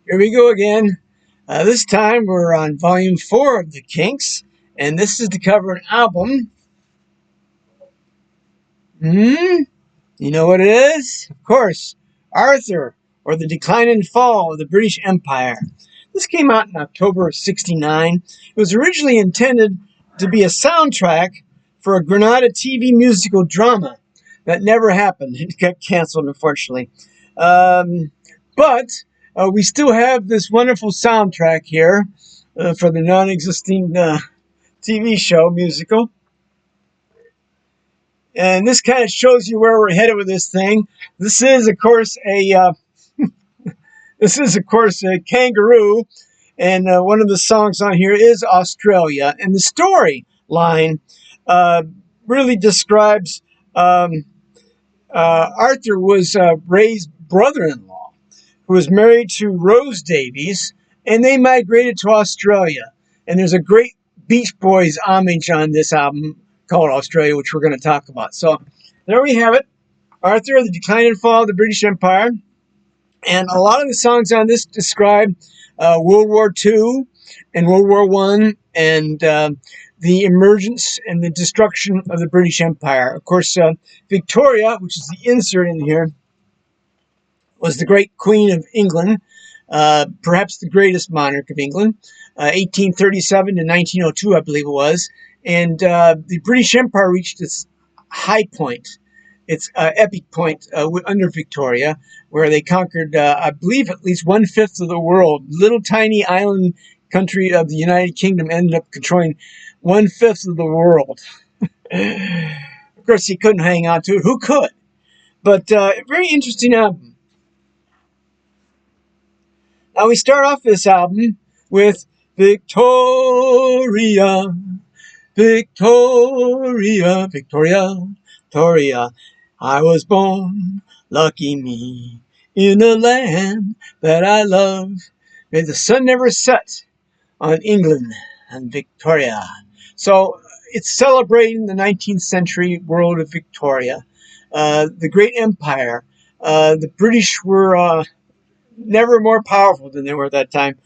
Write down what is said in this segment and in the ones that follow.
Here we go again. This time we're on volume 4 of the Kinks, and this is to cover an album. You know what it is? Of course, Arthur, or The Decline and Fall of the British Empire. This came out in October of '69. It was originally intended to be a soundtrack for a Granada TV musical drama. That never happened. It got canceled, unfortunately. But we still have this wonderful soundtrack here for the non-existing TV show musical. And this kind of shows you where we're headed with this thing. This is, of course, a kangaroo, and one of the songs on here is Australia. And the storyline really describes Arthur was Ray's brother-in-law, who was married to Rose Davies, and they migrated to Australia. And there's a great Beach Boys homage on this album called Australia, which we're going to talk about. So there we have it. Arthur, The Decline and Fall of the British Empire. And a lot of the songs on this describe World War II and World War I and the emergence and the destruction of the British Empire. Of course, Victoria, which is the insert in here, was the great Queen of England, perhaps the greatest monarch of England, 1837 to 1902, I believe it was. And the British Empire reached its high point, its epic point under Victoria, where they conquered, I believe, at least 1/5 of the world. Little tiny island country of the United Kingdom ended up controlling 1/5 of the world. Of course, he couldn't hang on to it. Who could? But very interesting album. Now we start off this album with Victoria, Victoria, Victoria, Victoria. I was born, lucky me, in a land that I love. May the sun never set on England and Victoria. So it's celebrating the 19th century world of Victoria, the great empire. The British were never more powerful than they were at that time.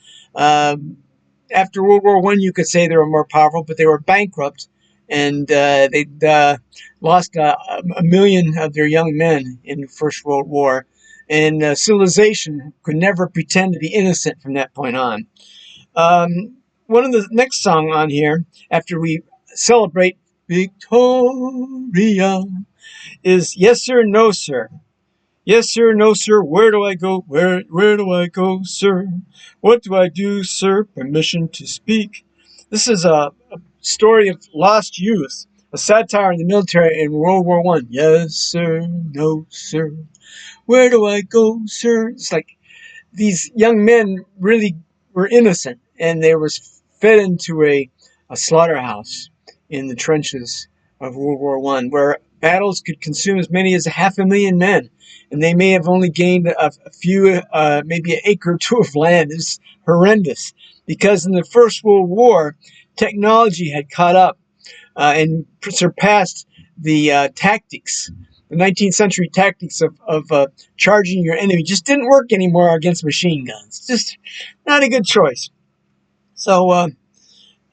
After World War I, you could say they were more powerful, but they were bankrupt, and they'd lost a million of their young men in the First World War. And civilization could never pretend to be innocent from that point on. One of the next song on here, after we celebrate Victoria, is Yes Sir, No Sir. Yes, sir, no, sir, where do I go? Where do I go, sir? What do I do, sir? Permission to speak. This is a story of lost youth, a satire in the military in World War I. Yes, sir, no, sir. Where do I go, sir? It's like these young men really were innocent, and they were fed into a slaughterhouse in the trenches of World War I, where battles could consume as many as 500,000 men. And they may have only gained a few, maybe an acre or two of land. It's horrendous. Because in the First World War, technology had caught up and surpassed the tactics. The 19th century tactics of charging your enemy just didn't work anymore against machine guns. Just not a good choice. So,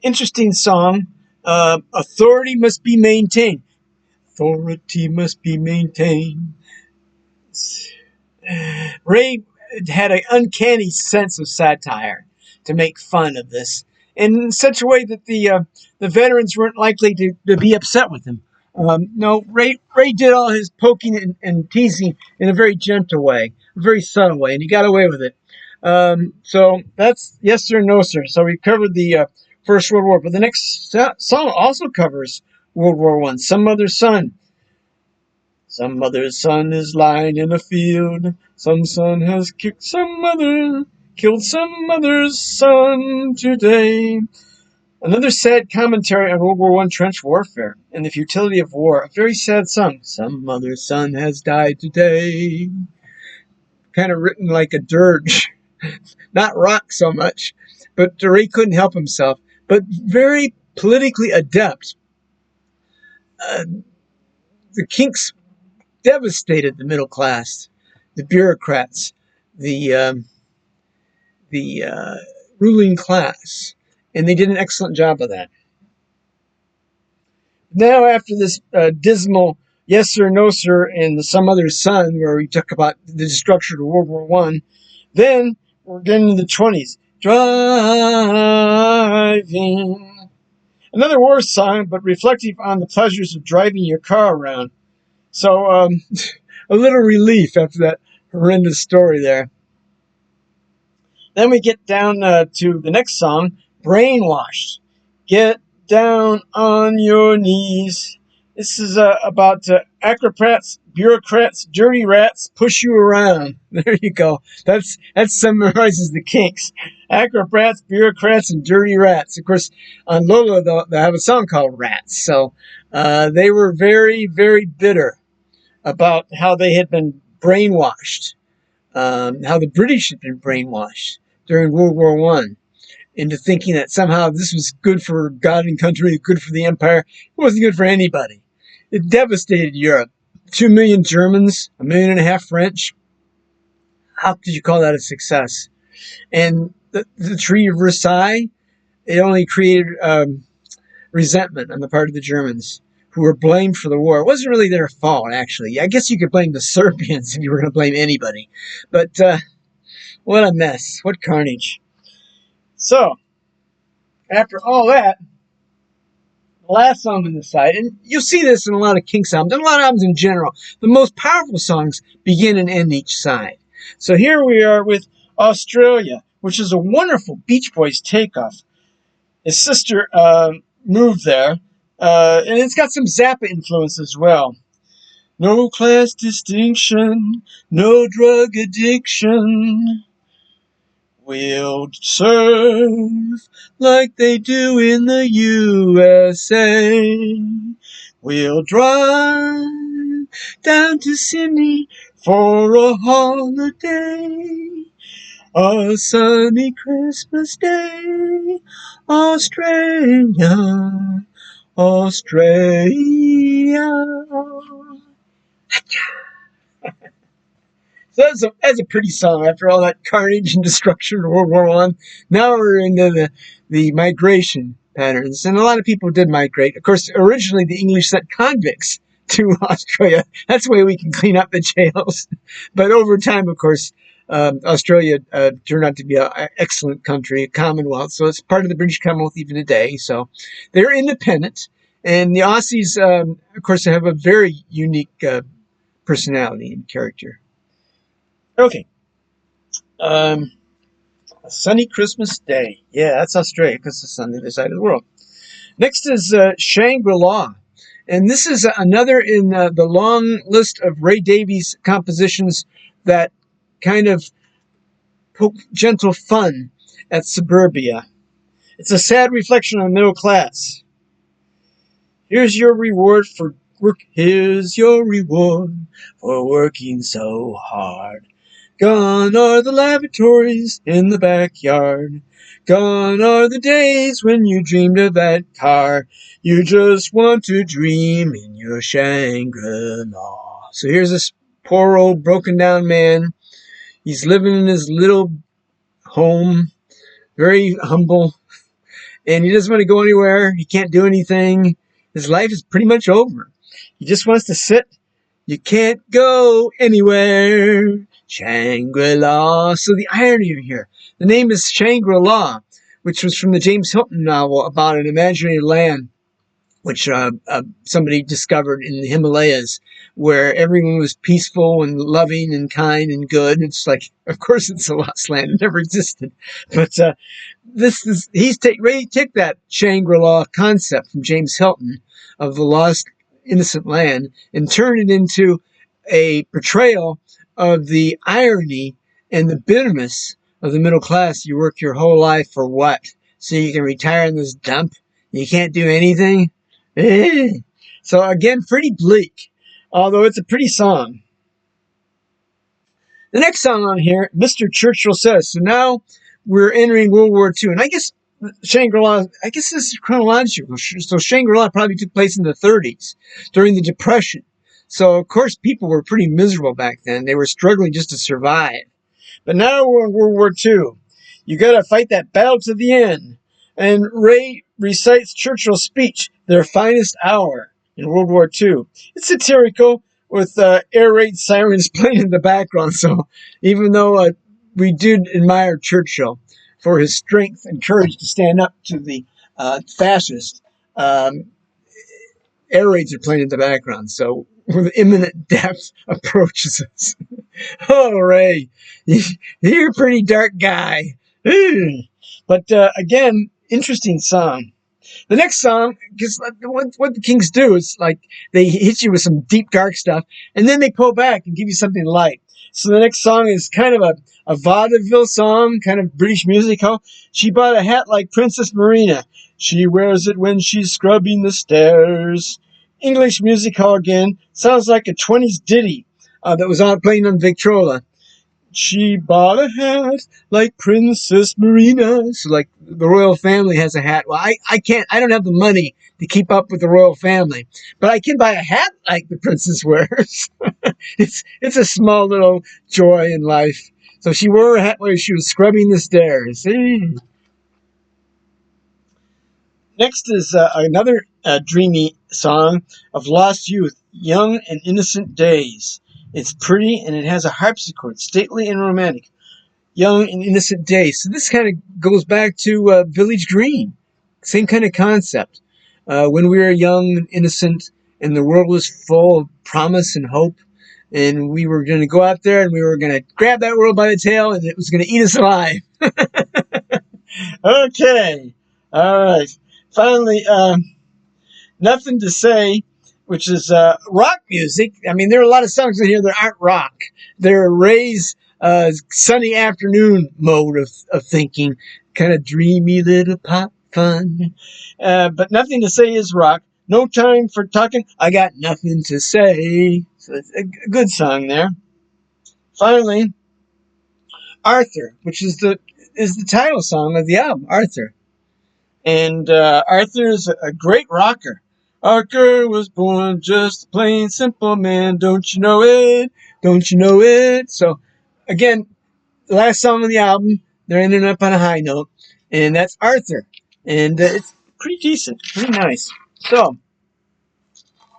interesting song. Authority must be maintained. Authority must be maintained. Ray had an uncanny sense of satire to make fun of this in such a way that the veterans weren't likely to be upset with him. No, Ray did all his poking and teasing in a very gentle way, a very subtle way, and he got away with it. So that's Yes Sir, No Sir. So we covered the First World War, but the next song also covers World War I. Some Mother's Son. Some mother's son is lying in a field. Some son has kicked some mother, killed some mother's son today. Another sad commentary on World War I trench warfare and the futility of war. A very sad song. Some mother's son has died today. Kind of written like a dirge. Not rock so much. But Ray couldn't help himself. But very politically adept. The Kinks devastated the middle class, the bureaucrats, the ruling class, and they did an excellent job of that. Now, after this dismal "Yes Sir, No Sir" and "Some Other's Son," where we talk about the destruction of World War I, then we're getting into the 20s. Driving. Another war song, but reflective on the pleasures of driving your car around. So, a little relief after that horrendous story there. Then we get down to the next song, "Brainwashed." Get down on your knees. This is about acrobats, bureaucrats, dirty rats push you around. There you go. That summarizes the Kinks. Acrobats, bureaucrats, and dirty rats. Of course, on Lola, they have a song called "Rats." So they were very, very bitter about how they had been brainwashed, how the British had been brainwashed during World War I into thinking that somehow this was good for God and country, good for the empire. It wasn't good for anybody. It devastated Europe. 2 million Germans, 1.5 million French. How could you call that a success? And the Treaty of Versailles, it only created resentment on the part of the Germans, who were blamed for the war. It wasn't really their fault, actually. I guess you could blame the Serbians if you were going to blame anybody. But what a mess. What carnage. So, after all that, the last song on the side, and you'll see this in a lot of Kinks albums, and a lot of albums in general, the most powerful songs begin and end each side. So here we are with "Australia," which is a wonderful Beach Boys takeoff. His sister moved there, and it's got some Zappa influence as well. No class distinction, no drug addiction. We'll serve like they do in the USA. We'll drive down to Sydney for a holiday. A sunny Christmas day. Australia, Australia. So that's a pretty song after all that carnage and destruction of World War I. Now we're into the migration patterns. And a lot of people did migrate. Of course, originally the English sent convicts to Australia. That's the way we can clean up the jails. But over time, of course, Australia turned out to be an excellent country, a commonwealth. So it's part of the British Commonwealth even today. So they're independent. And the Aussies, of course, have a very unique personality and character. Okay. A sunny Christmas day. Yeah, that's Australia because it's on the other side of the world. Next is Shangri-La. And this is another in the long list of Ray Davies compositions that kind of poke gentle fun at suburbia. It's a sad reflection on the middle class. Here's your reward for work. Here's your reward for working so hard. Gone are the lavatories in the backyard. Gone are the days when you dreamed of that car. You just want to dream in your Shangri-La. So here's this poor old broken down man. He's living in his little home, very humble, and he doesn't want to go anywhere. He can't do anything. His life is pretty much over. He just wants to sit. You can't go anywhere. Shangri-La. So the irony here. The name is Shangri-La, which was from the James Hilton novel about an imaginary land which somebody discovered in the Himalayas, where everyone was peaceful and loving and kind and good. It's like, of course, it's a lost land. It never existed. But Ray took that Shangri-La concept from James Hilton of the lost innocent land and turned it into a portrayal of the irony and the bitterness of the middle class. You work your whole life for what? So you can retire in this dump? You can't do anything? So again, pretty bleak, although it's a pretty song. The next song on here, Mr. Churchill Says. So now we're entering World War II, and I guess Shangri-La, I guess this is chronological. So Shangri-La probably took place in the 30s during the Depression. So of course people were pretty miserable back then. They were struggling just to survive. But now we're in World War II. You gotta fight that battle to the end. And Ray recites Churchill's speech, their finest hour, in World War II. It's satirical with air raid sirens playing in the background. So even though we did admire Churchill for his strength and courage to stand up to the fascists, um, air raids are playing in the background. So when imminent death approaches us, oh, Ray, you're a pretty dark guy. But again, interesting song. The next song, because what the Kinks do is like they hit you with some deep, dark stuff, and then they pull back and give you something light. So the next song is kind of a vaudeville song, kind of British musical. She bought a hat like Princess Marina. She wears it when she's scrubbing the stairs. English music hall again. Sounds like a 20s ditty that was on playing on Victrola. She bought a hat like Princess Marina. So like the royal family has a hat. Well, I don't have the money to keep up with the royal family, but I can buy a hat like the princess wears. It's a small little joy in life. So she wore a hat while she was scrubbing the stairs. Next is another dreamy song of lost youth, young and innocent days. It's pretty and it has a harpsichord, stately and romantic. Young and innocent days. So this kind of goes back to Village Green. Same kind of concept. When we were young and innocent and the world was full of promise and hope, and we were going to go out there and we were going to grab that world by the tail and it was going to eat us alive. Okay. All right. Finally, Nothing to Say, which is rock music. I mean, there are a lot of songs in here that aren't rock. They're Ray's sunny afternoon mode of thinking, kind of dreamy little pop fun. But Nothing to Say is rock. No Time for Talking, I Got Nothing to Say. So it's a good song there. Finally, Arthur, which is the title song of the album, Arthur. And Arthur is a great rocker. Arthur was born just a plain simple man. Don't you know it? Don't you know it? So, again, the last song of the album, they're ending up on a high note. And that's Arthur. And it's pretty decent. Pretty nice. So,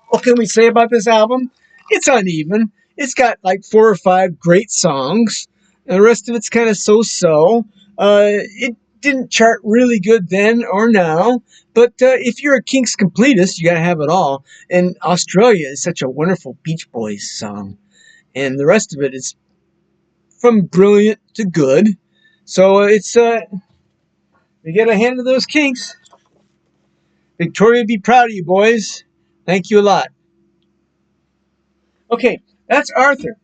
what can we say about this album? It's uneven. It's got like 4 or 5 great songs. And the rest of it's kind of so-so. It didn't chart really good then or now, but if you're a Kinks completist, you gotta have it all. And Australia is such a wonderful Beach Boys song, and the rest of it is from brilliant to good. So it's we get a hand of those Kinks. Victoria, be proud of you, boys. Thank you a lot. Okay, that's Arthur.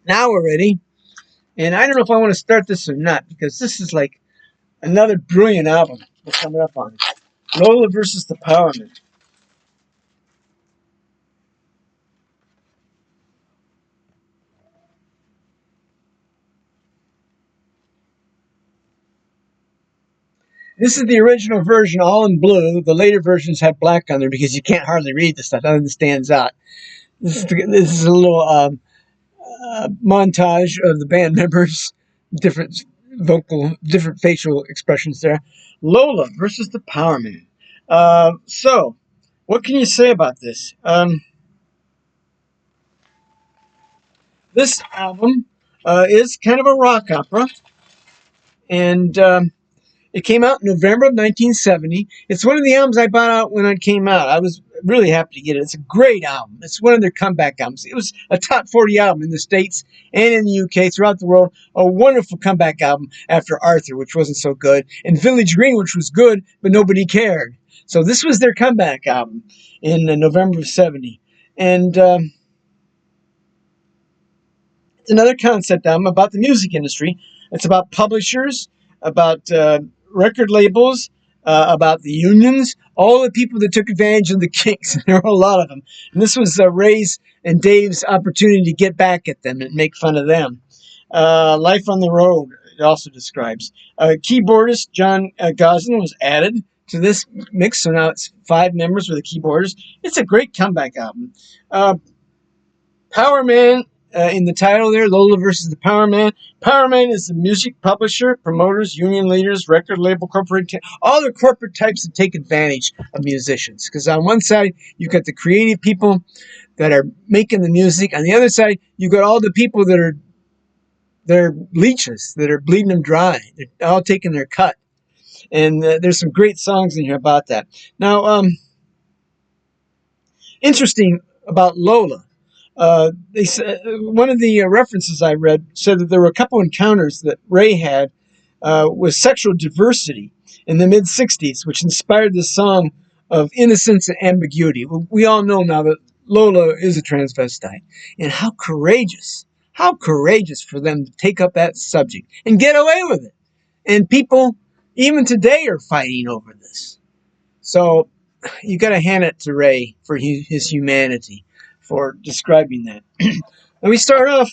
Now we're ready, and I don't know if I want to start this or not because this is like another brilliant album we're coming up on. Lola versus the Power Men. This is the original version, all in blue. The later versions have black on there because you can't hardly read the stuff. Nothing stands out. This is a little montage of the band members, different different facial expressions there. Lola versus the Power Man. So, what can you say about this? This album is kind of a rock opera, and it came out in November of 1970. It's one of the albums I bought out when it came out. I was really happy to get it. It's a great album. It's one of their comeback albums. It was a top 40 album in the States and in the UK, throughout the world. A wonderful comeback album after Arthur, which wasn't so good, and Village Green, which was good, but nobody cared. So this was their comeback album in November of 70. And it's another concept album about the music industry. It's about publishers, about record labels, about the unions, all the people that took advantage of the Kinks. There were a lot of them. And this was Ray's and Dave's opportunity to get back at them and make fun of them. Life on the Road, it also describes. Keyboardist John Goslin was added to this mix, so now it's 5 members with a keyboardist. It's a great comeback album. Power Man in the title there, Lola versus the Power Man. Power Man is the music publisher, promoters, union leaders, record label, corporate, all the corporate types that take advantage of musicians. Because on one side, you've got the creative people that are making the music. On the other side, you've got all the people that are they're leeches that are bleeding them dry. They're all taking their cut. And there's some great songs in here about that. Now, interesting about Lola. They said one of the references I read said that there were a couple encounters that Ray had with sexual diversity in the mid '60s, which inspired the song of innocence and ambiguity. Well, we all know now that Lola is a transvestite, and how courageous for them to take up that subject and get away with it. And people, even today, are fighting over this. So you got to hand it to Ray for his humanity for describing that. And we start off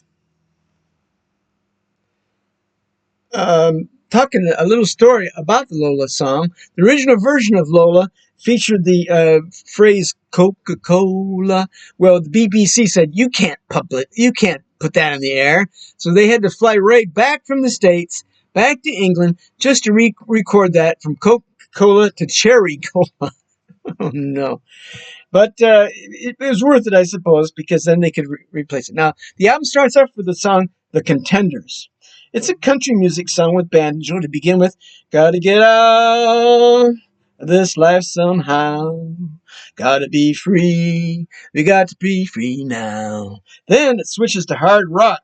talking a little story about the Lola song. The original version of Lola featured the phrase Coca-Cola. Well, the BBC said you can't put that in the air, so they had to fly Ray back from the States back to England just to record that from Coca-Cola to Cherry Cola. Oh no. But it was worth it, I suppose, because then they could replace it. Now, the album starts off with the song The Contenders. It's a country music song with banjo to begin with. Gotta get out of this life somehow. Gotta be free. We got to be free now. Then it switches to hard rock.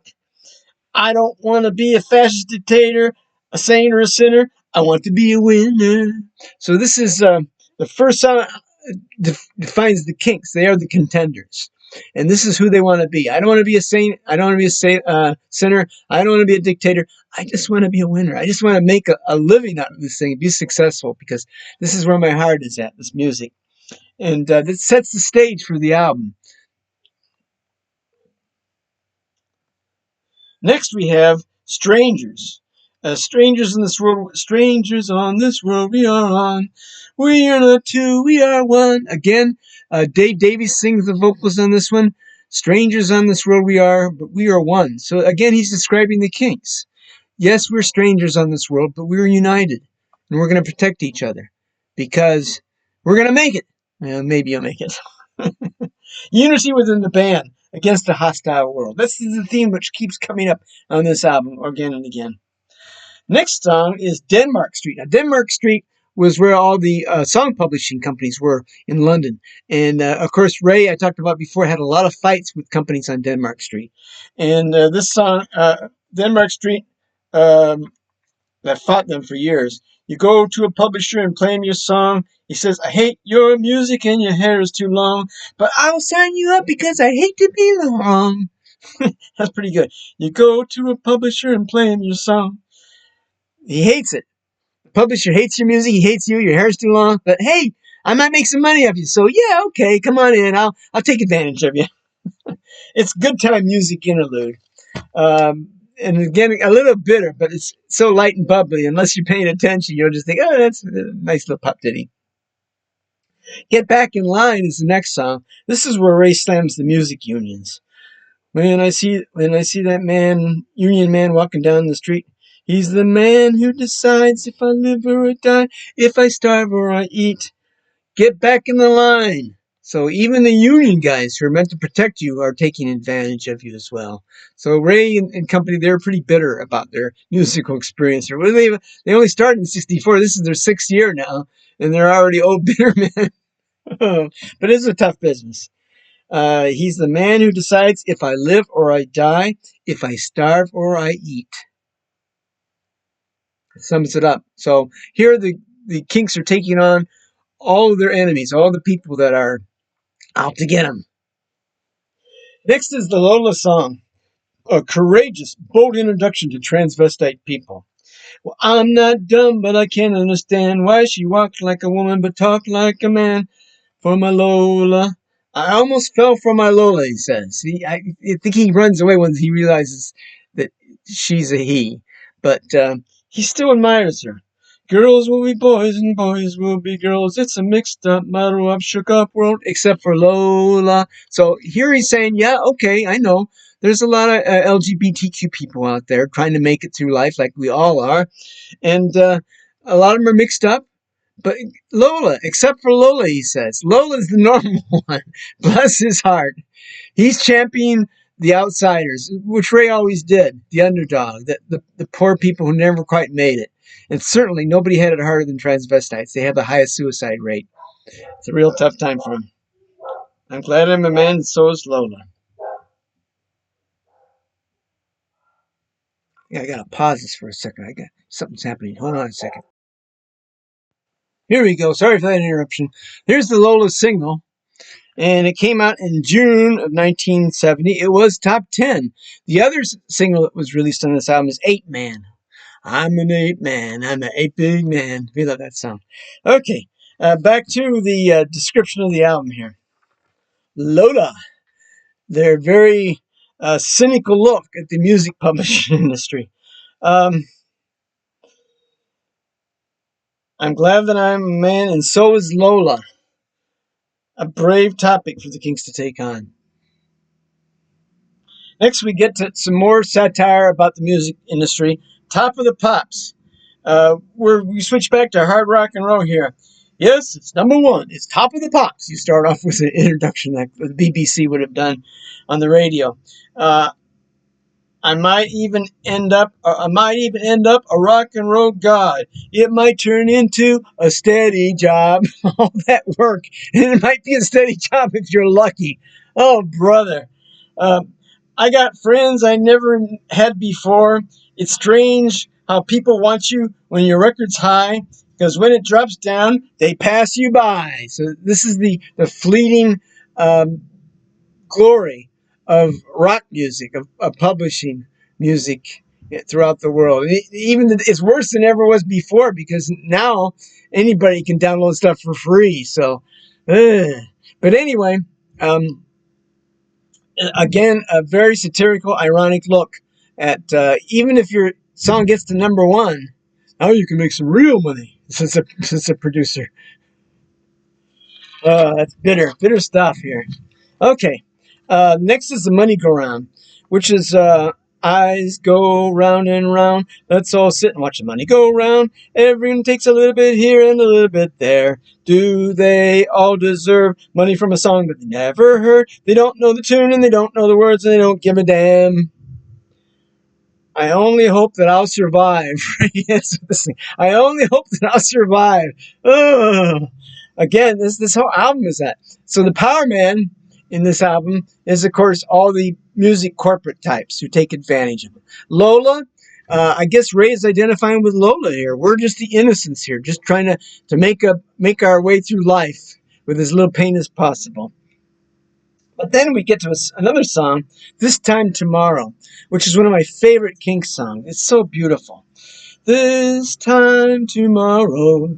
I don't want to be a fascist dictator, a saint or a sinner. I want to be a winner. So this is the first song defines the Kinks. They are the Contenders. And this is who they want to be. I don't want to be a saint. I don't want to be a sinner. I don't want to be a dictator. I just want to be a winner. I just want to make a living out of this thing, be successful, because this is where my heart is at, this music. And this sets the stage for the album. Next we have Strangers. Strangers on this world we are on. We are not two, we are one. Again, Dave Davies sings the vocals on this one. Strangers on this world we are, but we are one. So again, he's describing the Kinks. Yes, we're strangers on this world, but we're united. And we're going to protect each other. Because we're going to make it. Maybe you'll make it. Unity within the band against a hostile world. This is the theme which keeps coming up on this album again and again. Next song is Denmark Street. Now, Denmark Street was where all the song publishing companies were in London. And, of course, Ray, I talked about before, had a lot of fights with companies on Denmark Street. And this song, Denmark Street, that fought them for years. You go to a publisher and play him your song. He says, I hate your music and your hair is too long, but I'll sign you up because I hate to belong. That's pretty good. You go to a publisher and play him your song. He hates it. The publisher hates your music. He hates you. Your hair's too long. But hey, I might make some money off you. So yeah, okay, come on in. I'll take advantage of you. It's good time music interlude. And again, a little bitter, but it's so light and bubbly. Unless you're paying attention, you'll just think, oh, that's a nice little pop ditty. Get Back in Line is the next song. This is where Ray slams the music unions. When I see that man, union man, walking down the street, he's the man who decides if I live or I die, if I starve or I eat. Get back in the line. So even the union guys who are meant to protect you are taking advantage of you as well. So Ray and company, they're pretty bitter about their musical experience. They only started in '64. This is their 6th year now, and they're already old bitter men. But it's a tough business. He's the man who decides if I live or I die, if I starve or I eat. It sums it up. So here the Kinks are taking on all of their enemies, all the people that are out to get them. Next is the Lola song, a courageous, bold introduction to transvestite people. Well, I'm not dumb, but I can't understand why she walked like a woman but talked like a man. For my Lola, I almost fell for my Lola, he says. I think he runs away when he realizes that she's a he. But he still admires her. Girls will be boys and boys will be girls. It's a mixed up, muddled up, shook up world, except for Lola. So here he's saying, yeah, okay, I know there's a lot of LGBTQ people out there trying to make it through life like we all are. And a lot of them are mixed up. But Lola, except for Lola, he says. Lola's the normal one. Bless his heart. He's championing the outsiders, which Ray always did, the underdog, the poor people who never quite made it. And certainly nobody had it harder than transvestites. They have the highest suicide rate. It's a real tough time for them. I'm glad I'm a man, and so is Lola. Yeah, I gotta pause this for a second. Something's happening. Hold on a second. Here we go. Sorry for that interruption. Here's the Lola single, and it came out in June of 1970. It was top 10. The other single that was released on this album is 8 Man. I'm an 8 man. I'm an 8 big man. We love that song. Okay, back to the description of the album here. Lola, their very cynical look at the music publishing industry. I'm glad that I'm a man, and so is Lola. A brave topic for the Kinks to take on. Next, we get to some more satire about the music industry. Top of the Pops. We switch back to hard rock and roll here. Yes, it's number one. It's Top of the Pops. You start off with an introduction like the BBC would have done on the radio. I might even end up a rock and roll god. It might turn into a steady job. All that work, and it might be a steady job if you're lucky. Oh, brother. I got friends I never had before. It's strange how people want you when your record's high, because when it drops down, they pass you by. So this is the fleeting glory of rock music, of publishing music throughout the world. It's worse than ever was before, because now anybody can download stuff for free. So, but anyway, again, a very satirical, ironic look at even if your song gets to number one, now you can make some real money since a producer. That's bitter stuff here. Okay. Next is the money go round, which is eyes go round and round. Let's all sit and watch the money go round. Everyone takes a little bit here and a little bit there. Do they all deserve money from a song that they never heard? They don't know the tune and they don't know the words and they don't give a damn. I only hope that I'll survive. Yes, I only hope that I'll survive. Ugh. Again, this whole album is that. So the power man in this album is, of course, all the music corporate types who take advantage of it. Lola, I guess Ray is identifying with Lola here. We're just the innocents here, just trying to make our way through life with as little pain as possible. But then we get to another song, This Time Tomorrow, which is one of my favorite Kinks songs. It's so beautiful. This time tomorrow,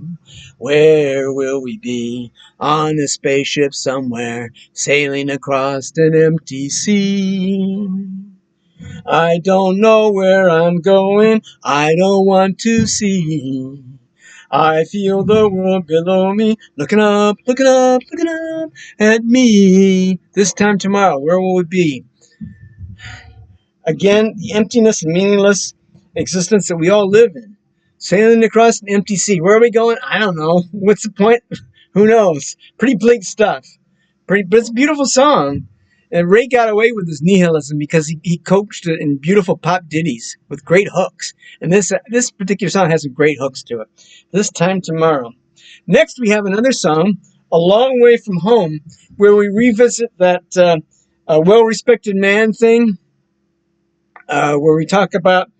where will we be? On a spaceship somewhere, sailing across an empty sea. I don't know where I'm going, I don't want to see. I feel the world below me, looking up at me. This time tomorrow, where will we be? Again, the emptiness and meaningless existence that we all live in. Sailing across an empty sea. Where are we going? I don't know. What's the point? Who knows? Pretty bleak stuff. But it's a beautiful song. And Ray got away with his nihilism because he coached it in beautiful pop ditties with great hooks. And this particular song has some great hooks to it. This Time Tomorrow. Next, we have another song, A Long Way From Home, where we revisit that well-respected man thing, where we talk about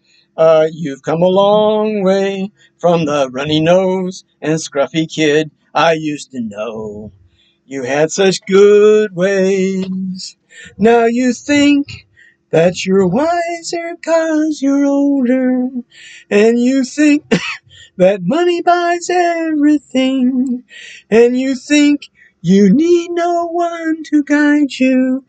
you've come a long way from the runny nose and scruffy kid I used to know. You had such good ways. Now you think that you're wiser 'cause you're older, and you think that money buys everything, and you think you need no one to guide you,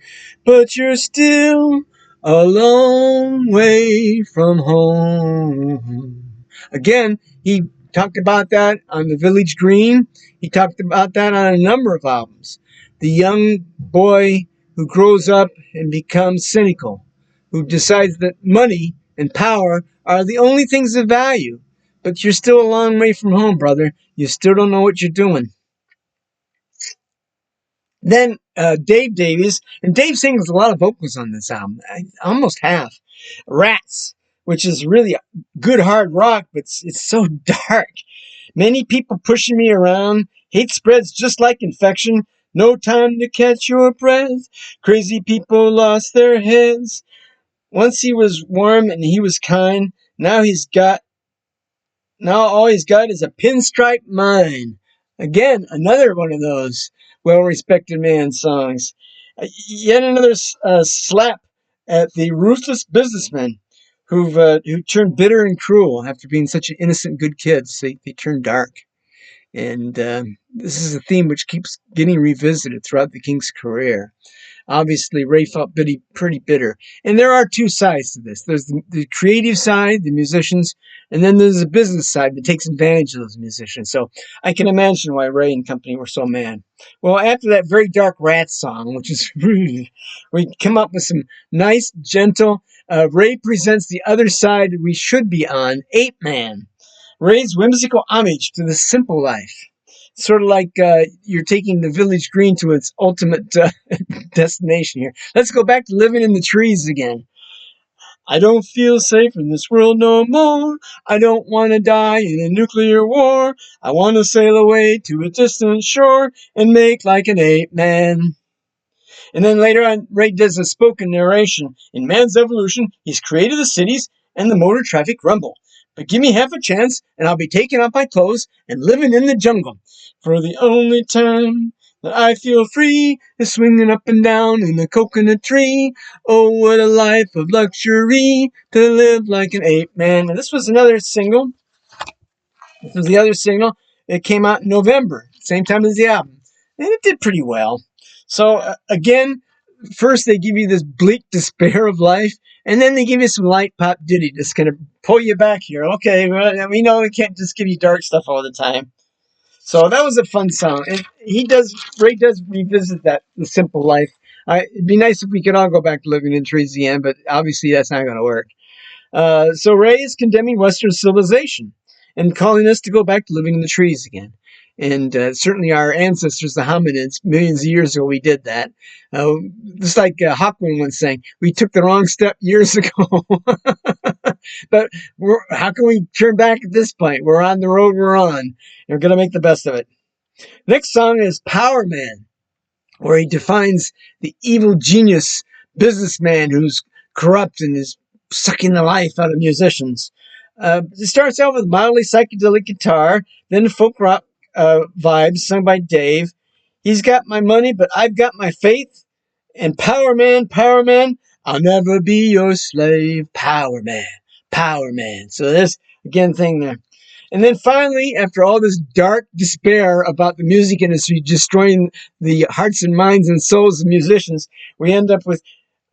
but you're still a long way from home. Again, he talked about that on the Village Green. He talked about that on a number of albums. The young boy who grows up and becomes cynical who decides that money and power are the only things of value. But you're still a long way from home, brother. You still don't know what you're doing. Then Dave Davies, and Dave sings a lot of vocals on this album, almost half. Rats, which is really good hard rock, but it's so dark. Many people pushing me around. Hate spreads just like infection. No time to catch your breath. Crazy people lost their heads. Once he was warm and he was kind. Now all he's got is a pinstripe mind. Again, another one of those well-respected man songs. Yet another slap at the ruthless businessmen who turned bitter and cruel after being such an innocent, good kid. So they turned dark. And this is a theme which keeps getting revisited throughout the Kinks' career. Obviously, Ray felt pretty bitter. And there are two sides to this. There's the creative side, the musicians, and then there's the business side that takes advantage of those musicians. So I can imagine why Ray and company were so mad. Well, after that very dark Rat song, which is we come up with some nice, gentle, Ray presents the other side we should be on, Ape Man. Ray's whimsical homage to the simple life. Sort of like you're taking the village green to its ultimate destination here. Let's go back to living in the trees again. I don't feel safe in this world no more. I don't want to die in a nuclear war. I want to sail away to a distant shore and make like an ape man. And then later on, Ray does a spoken narration. In man's evolution, he's created the cities and the motor traffic rumble. But give me half a chance, and I'll be taking off my clothes and living in the jungle. For the only time that I feel free is swinging up and down in a coconut tree. Oh, what a life of luxury to live like an ape man. And this was another single. This was the other single. It came out in November, same time as the album. And it did pretty well. So, again, first they give you this bleak despair of life, and then they give you some light pop ditty just kind of pull you back here. Okay, we know we can't just give you dark stuff all the time. So that was a fun song. And Ray does revisit the simple life. It'd be nice if we could all go back to living in trees again, but obviously that's not going to work. So Ray is condemning Western civilization and calling us to go back to living in the trees again. And certainly our ancestors, the hominids, millions of years ago, we did that. Just like Hawkwind once sang, we took the wrong step years ago. But how can we turn back at this point? We're on the road we're on. And we're going to make the best of it. Next song is Power Man, where he defines the evil genius businessman who's corrupt and is sucking the life out of musicians. It starts out with mildly psychedelic guitar, then folk rock vibes sung by Dave. He's got my money, but I've got my faith. And Power Man, I'll never be your slave. Power Man. So this, again, thing there. And then finally, after all this dark despair about the music industry destroying the hearts and minds and souls of musicians, we end up with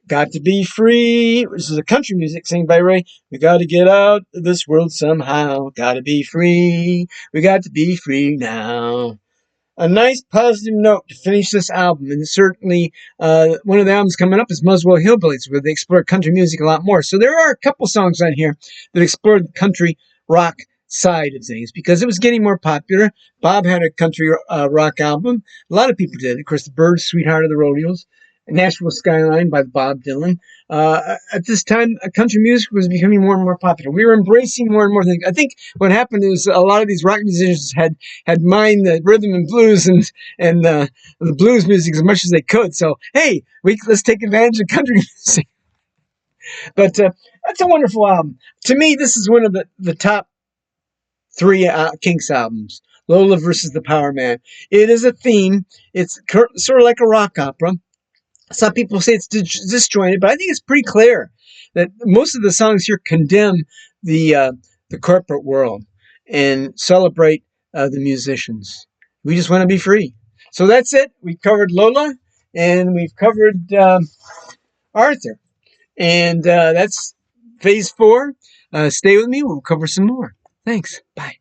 Got to Be Free, which is a country music sung by Ray. We got to get out of this world somehow. Got to be free. We got to be free now. A nice positive note to finish this album. And certainly one of the albums coming up is Muswell Hillbillies, where they explore country music a lot more. So there are a couple songs on here that explore the country rock side of things because it was getting more popular. Bob had a country rock album. A lot of people did. Of course, the Byrds, Sweetheart of the Rodeos, Nashville Skyline by Bob Dylan. At this time, country music was becoming more and more popular. We were embracing more and more things. I think what happened is a lot of these rock musicians had mined the rhythm and blues and the blues music as much as they could. So, hey, let's take advantage of country music. But that's a wonderful album. To me, this is one of the top 3 Kinks albums. Lola versus the Power Man. It is a theme. It's sort of like a rock opera. Some people say it's disjointed, but I think it's pretty clear that most of the songs here condemn the corporate world and celebrate the musicians. We just want to be free. So that's it. We covered Lola and we've covered Arthur. And that's phase 4. Stay with me. We'll cover some more. Thanks. Bye.